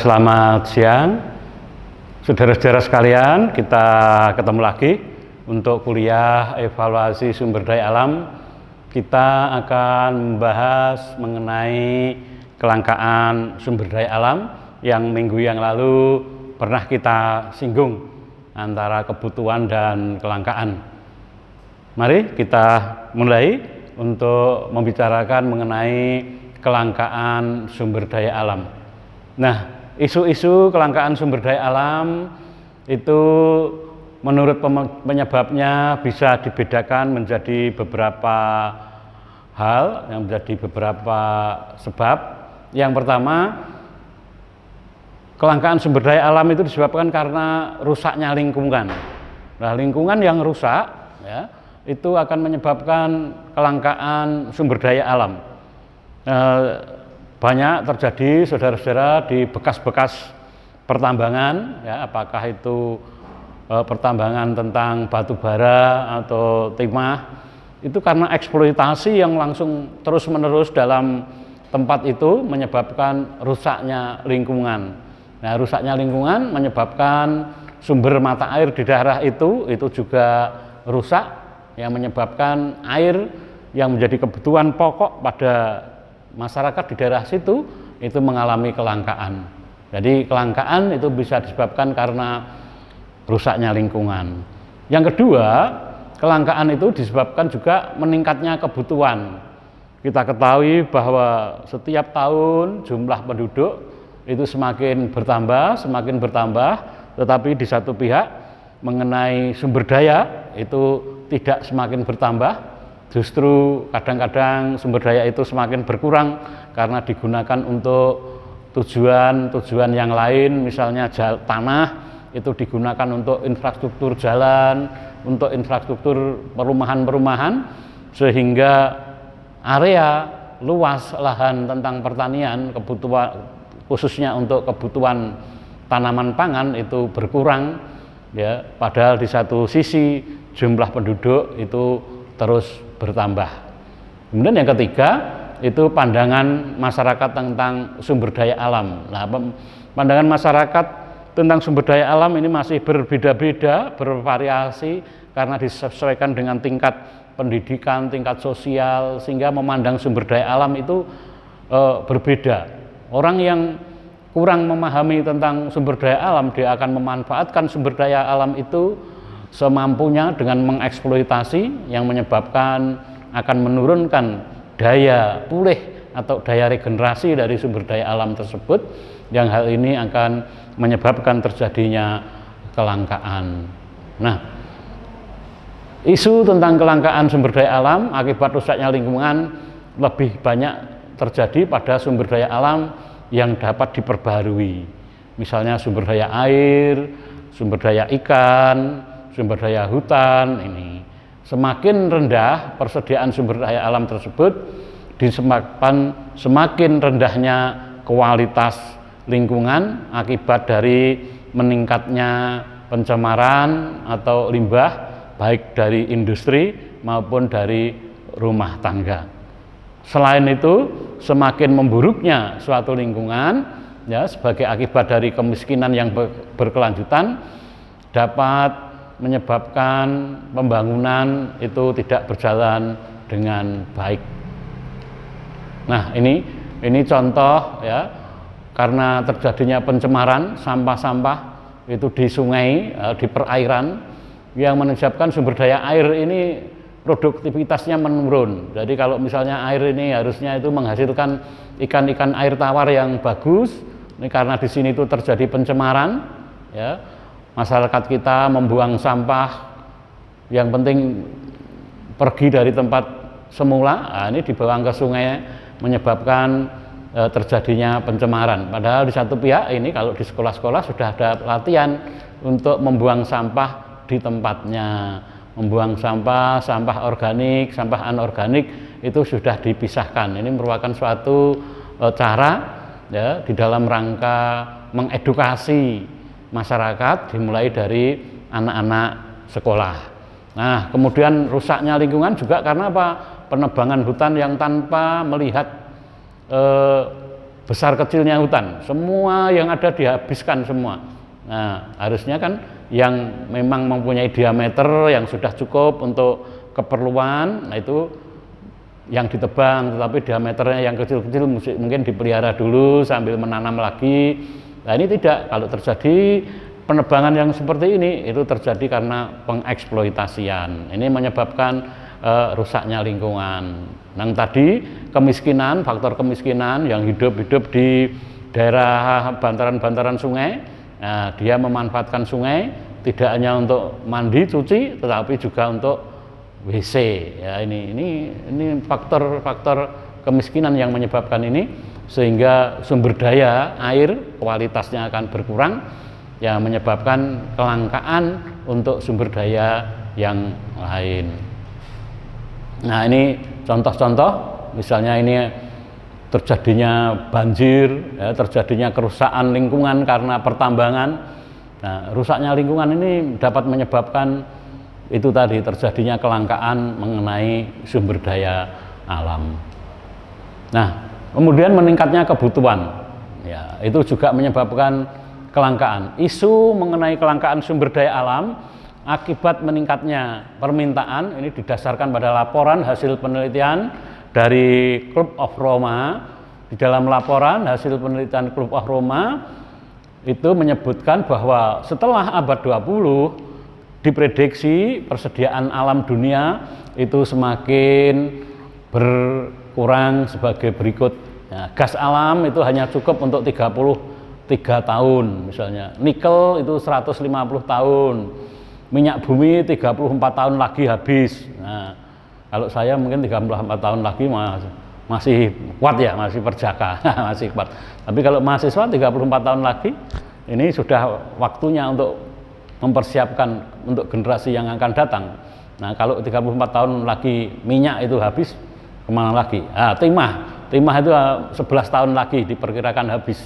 Selamat siang, saudara-saudara sekalian. Kita ketemu lagi untuk kuliah evaluasi sumber daya alam. Kita akan membahas mengenai kelangkaan sumber daya alam yang minggu yang lalu pernah kita singgung, antara kebutuhan dan kelangkaan. Mari kita mulai untuk membicarakan mengenai kelangkaan sumber daya alam. Nah, isu-isu kelangkaan sumber daya alam itu menurut penyebabnya bisa dibedakan menjadi beberapa hal, yang menjadi beberapa sebab. Yang pertama, kelangkaan sumber daya alam itu disebabkan karena rusaknya lingkungan. Nah, lingkungan yang rusak ya, itu akan menyebabkan kelangkaan sumber daya alam. Banyak terjadi, saudara-saudara, di bekas-bekas pertambangan ya, apakah itu pertambangan tentang batu bara atau timah, itu karena eksploitasi yang langsung terus-menerus dalam tempat itu menyebabkan rusaknya lingkungan. Nah, rusaknya lingkungan menyebabkan sumber mata air di daerah itu juga rusak, yang menyebabkan air yang menjadi kebutuhan pokok pada masyarakat di daerah situ itu mengalami kelangkaan. Jadi kelangkaan itu bisa disebabkan karena rusaknya lingkungan. Yang kedua, kelangkaan itu disebabkan juga meningkatnya kebutuhan. Kita ketahui bahwa setiap tahun jumlah penduduk itu semakin bertambah, tetapi di satu pihak mengenai sumber daya itu tidak semakin bertambah. Justru kadang-kadang sumber daya itu semakin berkurang karena digunakan untuk tujuan yang lain, misalnya tanah itu digunakan untuk infrastruktur jalan, untuk infrastruktur perumahan-perumahan, sehingga area luas lahan tentang pertanian, kebutuhan khususnya untuk kebutuhan tanaman pangan itu berkurang ya, padahal di satu sisi jumlah penduduk itu terus bertambah. Kemudian yang ketiga itu pandangan masyarakat tentang sumber daya alam. Nah, pandangan masyarakat tentang sumber daya alam ini masih berbeda-beda, bervariasi karena disesuaikan dengan tingkat pendidikan, tingkat sosial, sehingga memandang sumber daya alam itu berbeda. Orang yang kurang memahami tentang sumber daya alam, dia akan memanfaatkan sumber daya alam itu semampunya dengan mengeksploitasi, yang menyebabkan akan menurunkan daya pulih atau daya regenerasi dari sumber daya alam tersebut, yang hal ini akan menyebabkan terjadinya kelangkaan. Nah, isu tentang kelangkaan sumber daya alam akibat rusaknya lingkungan lebih banyak terjadi pada sumber daya alam yang dapat diperbaharui, misalnya sumber daya air, sumber daya ikan, sumber daya hutan. Ini semakin rendah persediaan sumber daya alam tersebut, disebabkan semakin rendahnya kualitas lingkungan akibat dari meningkatnya pencemaran atau limbah, baik dari industri maupun dari rumah tangga. Selain itu, semakin memburuknya suatu lingkungan ya, sebagai akibat dari kemiskinan yang berkelanjutan, dapat menyebabkan pembangunan itu tidak berjalan dengan baik. Nah, ini contoh ya, karena terjadinya pencemaran sampah-sampah itu di sungai, di perairan, yang menyebabkan sumber daya air ini produktivitasnya menurun. Jadi kalau misalnya air ini harusnya itu menghasilkan ikan-ikan air tawar yang bagus, ini karena di sini itu terjadi pencemaran ya. Masyarakat kita membuang sampah, yang penting pergi dari tempat semula, ini dibuang ke sungai, menyebabkan terjadinya pencemaran. Padahal di satu pihak ini kalau di sekolah-sekolah sudah ada latihan untuk membuang sampah di tempatnya, membuang sampah organik, sampah anorganik itu sudah dipisahkan. Ini merupakan suatu cara ya, di dalam rangka mengedukasi masyarakat, dimulai dari anak-anak sekolah. Nah, kemudian rusaknya lingkungan juga karena apa? Penebangan hutan yang tanpa melihat besar kecilnya hutan, semua yang ada dihabiskan semua. Nah, harusnya kan yang memang mempunyai diameter yang sudah cukup untuk keperluan, nah itu yang ditebang, tetapi diameternya yang kecil-kecil mungkin dipelihara dulu sambil menanam lagi. Nah, ini tidak, kalau terjadi penebangan yang seperti ini itu terjadi karena pengeksploitasian. Ini menyebabkan rusaknya lingkungan. Yang tadi kemiskinan, faktor kemiskinan yang hidup di daerah bantaran-bantaran sungai, nah, dia memanfaatkan sungai tidak hanya untuk mandi, cuci, tetapi juga untuk WC. Ya, ini faktor kemiskinan yang menyebabkan ini, sehingga sumber daya air kualitasnya akan berkurang, yang menyebabkan kelangkaan untuk sumber daya yang lain. Nah, ini contoh-contoh, misalnya ini terjadinya banjir, ya, terjadinya kerusakan lingkungan karena pertambangan. Nah, rusaknya lingkungan ini dapat menyebabkan itu tadi, terjadinya kelangkaan mengenai sumber daya alam. Nah, kemudian meningkatnya kebutuhan, ya, itu juga menyebabkan kelangkaan. Isu mengenai kelangkaan sumber daya alam akibat meningkatnya permintaan ini didasarkan pada laporan hasil penelitian dari Club of Roma. Di dalam laporan hasil penelitian Club of Roma itu menyebutkan bahwa setelah abad 20 diprediksi persediaan alam dunia itu semakin berkurang sebagai berikut. Nah, gas alam itu hanya cukup untuk 33 tahun misalnya. Nikel itu 150 tahun. Minyak bumi 34 tahun lagi habis. Nah, kalau saya mungkin 34 tahun lagi masih kuat ya, masih perjaka, masih kuat. Tapi kalau mahasiswa 34 tahun lagi, ini sudah waktunya untuk mempersiapkan untuk generasi yang akan datang. Nah, kalau 34 tahun lagi minyak itu habis, kemana lagi? Timah itu 11 tahun lagi diperkirakan habis.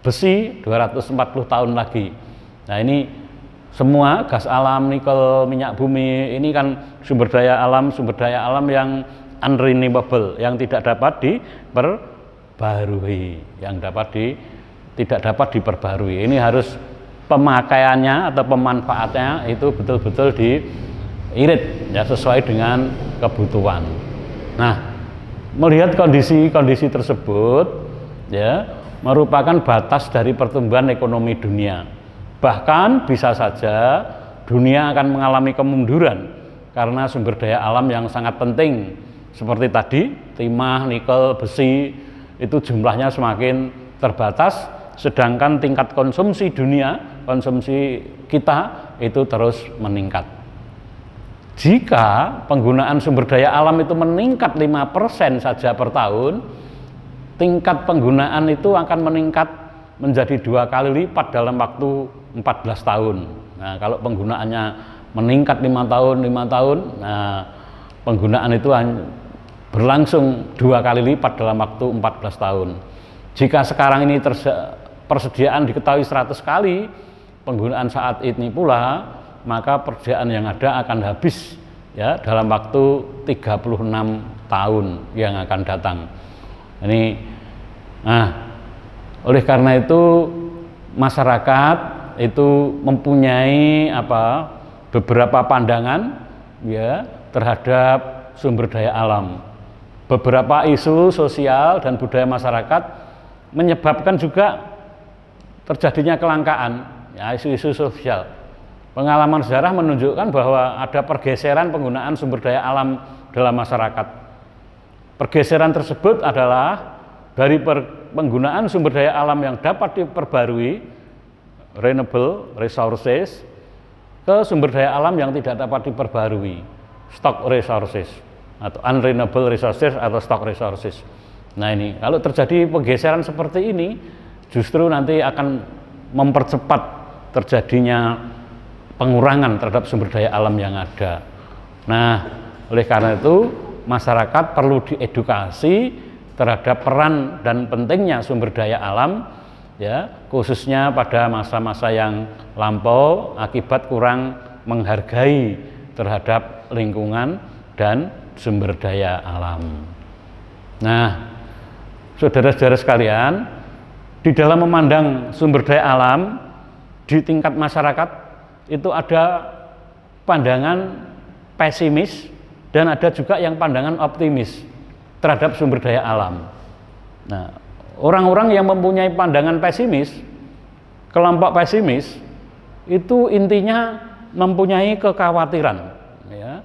Besi 240 tahun lagi. Nah, ini semua gas alam, nikel, minyak bumi, ini kan sumber daya alam yang unrenewable, yang tidak dapat diperbarui, tidak dapat diperbarui. Ini harus pemakaiannya atau pemanfaatannya itu betul-betul diirit, ya, sesuai dengan kebutuhan. Nah, melihat kondisi tersebut, ya, merupakan batas dari pertumbuhan ekonomi dunia. Bahkan bisa saja dunia akan mengalami kemunduran karena sumber daya alam yang sangat penting seperti tadi, timah, nikel, besi, itu jumlahnya semakin terbatas, sedangkan tingkat konsumsi dunia, konsumsi kita itu terus meningkat. Jika penggunaan sumber daya alam itu meningkat 5% saja per tahun, tingkat penggunaan itu akan meningkat menjadi 2 kali lipat dalam waktu 14 tahun. Nah, kalau penggunaannya meningkat 5 tahun, nah, penggunaan itu berlangsung 2 kali lipat dalam waktu 14 tahun. Jika sekarang ini persediaan diketahui 100 kali penggunaan saat ini pula, maka persediaan yang ada akan habis, ya, dalam waktu 36 tahun yang akan datang. Oleh karena itu masyarakat itu mempunyai beberapa pandangan, ya, terhadap sumber daya alam. Beberapa isu sosial dan budaya masyarakat menyebabkan juga terjadinya kelangkaan, ya, isu-isu sosial. Pengalaman sejarah menunjukkan bahwa ada pergeseran penggunaan sumber daya alam dalam masyarakat. Pergeseran tersebut adalah dari penggunaan sumber daya alam yang dapat diperbarui, renewable resources, ke sumber daya alam yang tidak dapat diperbarui, stock resources, atau unrenewable resources atau stock resources. Nah, ini kalau terjadi pergeseran seperti ini, justru nanti akan mempercepat terjadinya pengurangan terhadap sumber daya alam yang ada. Nah, oleh karena itu masyarakat perlu diedukasi terhadap peran dan pentingnya sumber daya alam, ya, khususnya pada masa-masa yang lampau akibat kurang menghargai terhadap lingkungan dan sumber daya alam. Nah, saudara-saudara sekalian, di dalam memandang sumber daya alam di tingkat masyarakat itu ada pandangan pesimis dan ada juga yang pandangan optimis terhadap sumber daya alam. Nah, orang-orang yang mempunyai pandangan pesimis, kelompok pesimis itu intinya mempunyai kekhawatiran ya,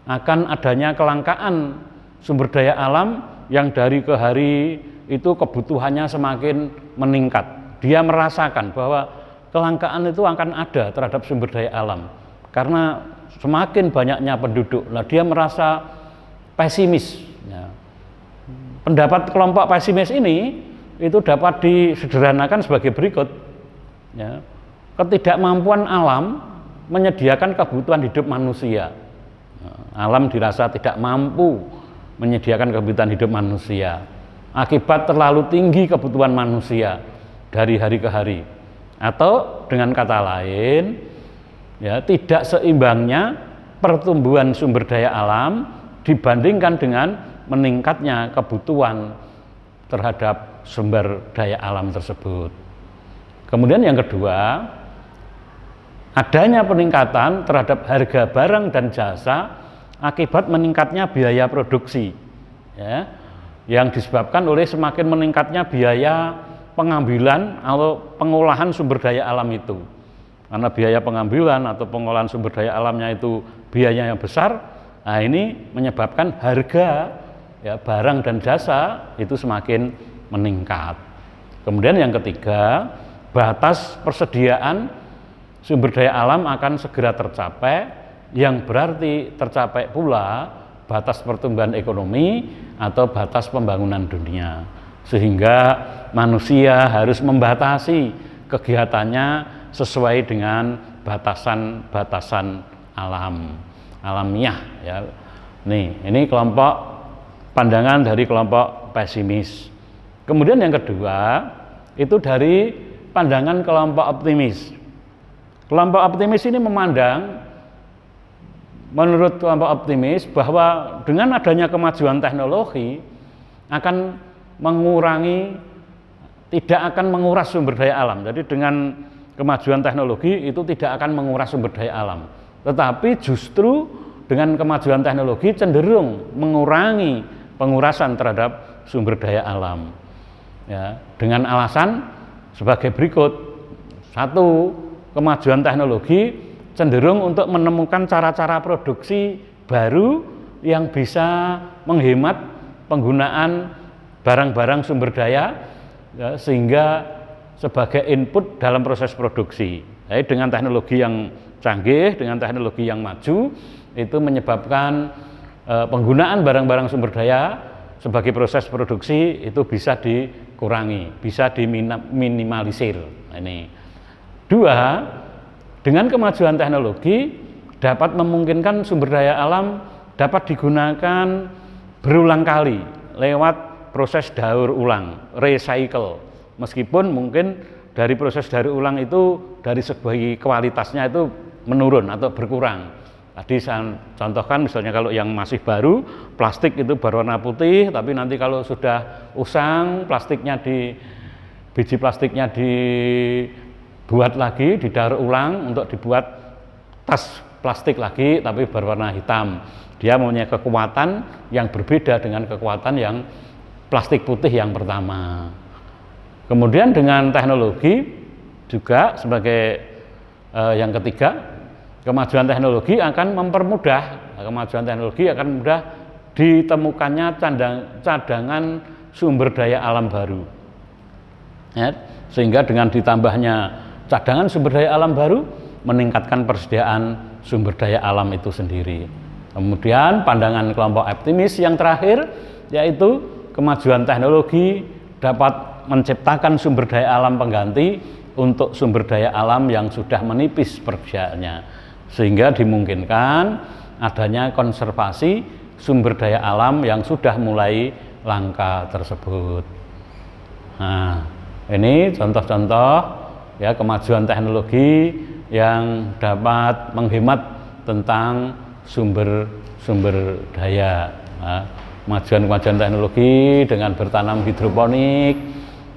akan adanya kelangkaan sumber daya alam yang dari ke hari itu kebutuhannya semakin meningkat. Dia merasakan bahwa kelangkaan itu akan ada terhadap sumber daya alam karena semakin banyaknya penduduk. Nah, dia merasa pesimis ya. Pendapat kelompok pesimis ini itu dapat disederhanakan sebagai berikut ya. Ketidakmampuan alam menyediakan kebutuhan hidup manusia. Alam dirasa tidak mampu menyediakan kebutuhan hidup manusia akibat terlalu tinggi kebutuhan manusia dari hari ke hari, atau dengan kata lain ya, tidak seimbangnya pertumbuhan sumber daya alam dibandingkan dengan meningkatnya kebutuhan terhadap sumber daya alam tersebut. Kemudian yang kedua, adanya peningkatan terhadap harga barang dan jasa akibat meningkatnya biaya produksi ya, yang disebabkan oleh semakin meningkatnya biaya pengambilan atau pengolahan sumber daya alam itu. Karena biaya pengambilan atau pengolahan sumber daya alamnya itu biayanya yang besar, nah ini menyebabkan harga ya, barang dan jasa itu semakin meningkat. Kemudian yang ketiga, batas persediaan sumber daya alam akan segera tercapai, yang berarti tercapai pula batas pertumbuhan ekonomi atau batas pembangunan dunia, sehingga manusia harus membatasi kegiatannya sesuai dengan batasan-batasan alamiah ya. Ini kelompok pandangan dari kelompok pesimis. Kemudian yang kedua itu dari pandangan kelompok optimis. Kelompok optimis ini memandang, menurut kelompok optimis, bahwa dengan adanya kemajuan teknologi akan mengurangi, tidak akan menguras sumber daya alam. Jadi dengan kemajuan teknologi itu tidak akan menguras sumber daya alam, tetapi justru dengan kemajuan teknologi cenderung mengurangi pengurasan terhadap sumber daya alam ya, dengan alasan sebagai berikut. Satu, kemajuan teknologi cenderung untuk menemukan cara-cara produksi baru yang bisa menghemat penggunaan barang-barang sumber daya ya, sehingga sebagai input dalam proses produksi. Jadi dengan teknologi yang canggih, dengan teknologi yang maju, itu menyebabkan penggunaan barang-barang sumber daya sebagai proses produksi itu bisa dikurangi, bisa diminimalisir. Ini. Dua, dengan kemajuan teknologi dapat memungkinkan sumber daya alam dapat digunakan berulang kali lewat proses daur ulang, recycle. Meskipun mungkin dari proses daur ulang itu dari segi kualitasnya itu menurun atau berkurang. Tadi saya contohkan misalnya kalau yang masih baru, plastik itu berwarna putih, tapi nanti kalau sudah usang, biji plastiknya dibuat lagi, didaur ulang untuk dibuat tas plastik lagi, tapi berwarna hitam. Dia mempunyai kekuatan yang berbeda dengan kekuatan yang plastik putih yang pertama. Kemudian dengan teknologi juga sebagai yang ketiga, kemajuan teknologi akan mempermudah, mudah ditemukannya cadangan sumber daya alam baru. Ya, sehingga dengan ditambahnya cadangan sumber daya alam baru meningkatkan persediaan sumber daya alam itu sendiri. Kemudian pandangan kelompok optimis yang terakhir yaitu kemajuan teknologi dapat menciptakan sumber daya alam pengganti untuk sumber daya alam yang sudah menipis persediaannya, sehingga dimungkinkan adanya konservasi sumber daya alam yang sudah mulai langka tersebut. Nah, ini contoh-contoh ya kemajuan teknologi yang dapat menghemat tentang sumber daya. Nah, kemajuan teknologi dengan bertanam hidroponik,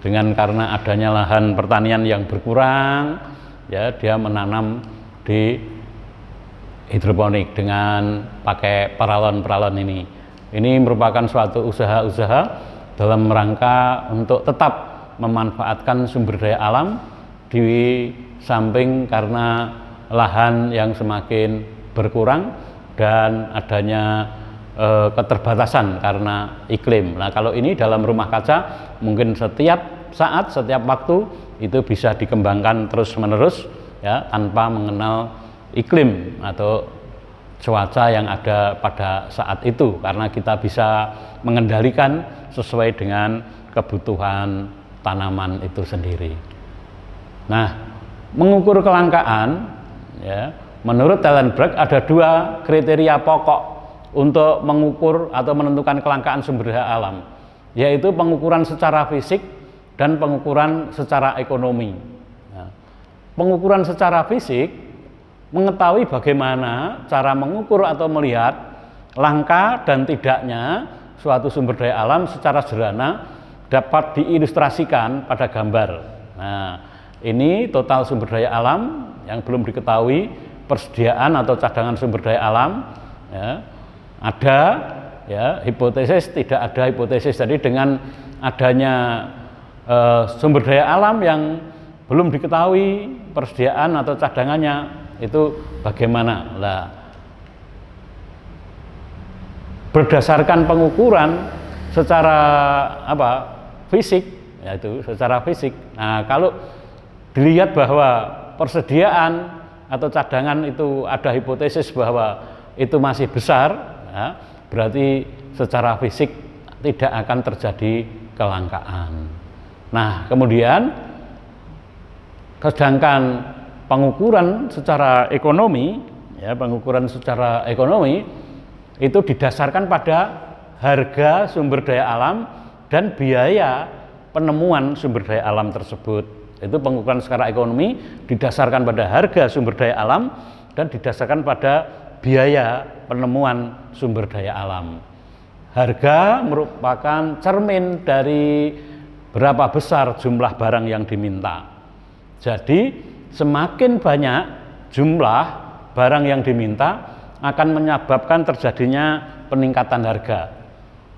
dengan karena adanya lahan pertanian yang berkurang, ya dia menanam di hidroponik dengan pakai paralon ini. Ini merupakan suatu usaha-usaha dalam rangka untuk tetap memanfaatkan sumber daya alam di samping karena lahan yang semakin berkurang dan adanya keterbatasan karena iklim. Nah, kalau ini dalam rumah kaca mungkin setiap saat, setiap waktu itu bisa dikembangkan terus-menerus, ya, tanpa mengenal iklim atau cuaca yang ada pada saat itu, karena kita bisa mengendalikan sesuai dengan kebutuhan tanaman itu sendiri. Nah, mengukur kelangkaan, ya, menurut Tellenberg ada 2 kriteria pokok untuk mengukur atau menentukan kelangkaan sumber daya alam, yaitu pengukuran secara fisik dan pengukuran secara ekonomi. Nah, pengukuran secara fisik mengetahui bagaimana cara mengukur atau melihat langka dan tidaknya suatu sumber daya alam secara sederhana dapat diilustrasikan pada gambar. Nah, ini total sumber daya alam yang belum diketahui, persediaan atau cadangan sumber daya alam, ya. Ada, ya, hipotesis, tidak ada hipotesis. Jadi dengan adanya sumber daya alam yang belum diketahui persediaan atau cadangannya itu bagaimana? Nah, berdasarkan pengukuran secara fisik, yaitu secara fisik. Nah, kalau dilihat bahwa persediaan atau cadangan itu ada hipotesis bahwa itu masih besar, ya, berarti secara fisik tidak akan terjadi kelangkaan. Nah, kemudian sedangkan pengukuran secara ekonomi, ya, pengukuran secara ekonomi itu didasarkan pada harga sumber daya alam dan biaya penemuan sumber daya alam tersebut. Itu pengukuran secara ekonomi didasarkan pada harga sumber daya alam dan didasarkan pada biaya penemuan sumber daya alam. Harga merupakan cermin dari berapa besar jumlah barang yang diminta. Jadi semakin banyak jumlah barang yang diminta akan menyebabkan terjadinya peningkatan harga.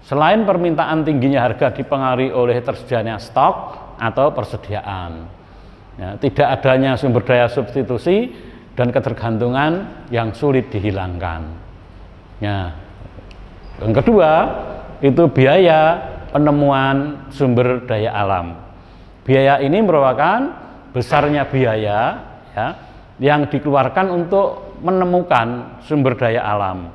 Selain permintaan tingginya harga dipengaruhi oleh tersedianya stok atau persediaan, ya, tidak adanya sumber daya substitusi dan ketergantungan yang sulit dihilangkan. Ya. Yang kedua itu biaya penemuan sumber daya alam. Biaya ini merupakan besarnya biaya, ya, yang dikeluarkan untuk menemukan sumber daya alam,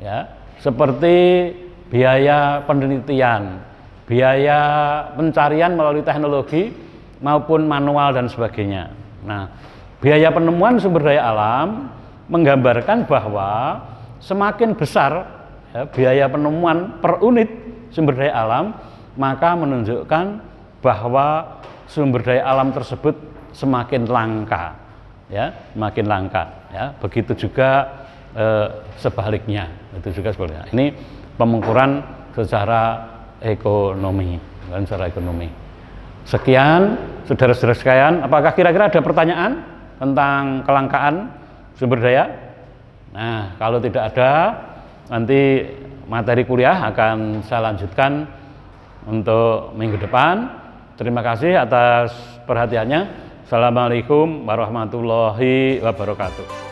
ya, seperti biaya penelitian, biaya pencarian melalui teknologi maupun manual dan sebagainya. Nah, biaya penemuan sumber daya alam menggambarkan bahwa semakin besar, ya, biaya penemuan per unit sumber daya alam, maka menunjukkan bahwa sumber daya alam tersebut semakin langka, ya, semakin langka, ya. Begitu juga sebaliknya, itu juga sebaliknya. Ini pengukuran secara ekonomi, bukan secara ekonomi. Sekian, saudara-saudara sekalian, apakah kira-kira ada pertanyaan tentang kelangkaan sumber daya? Nah, kalau tidak ada, nanti materi kuliah akan saya lanjutkan untuk minggu depan. Terima kasih atas perhatiannya. Assalamualaikum warahmatullahi wabarakatuh.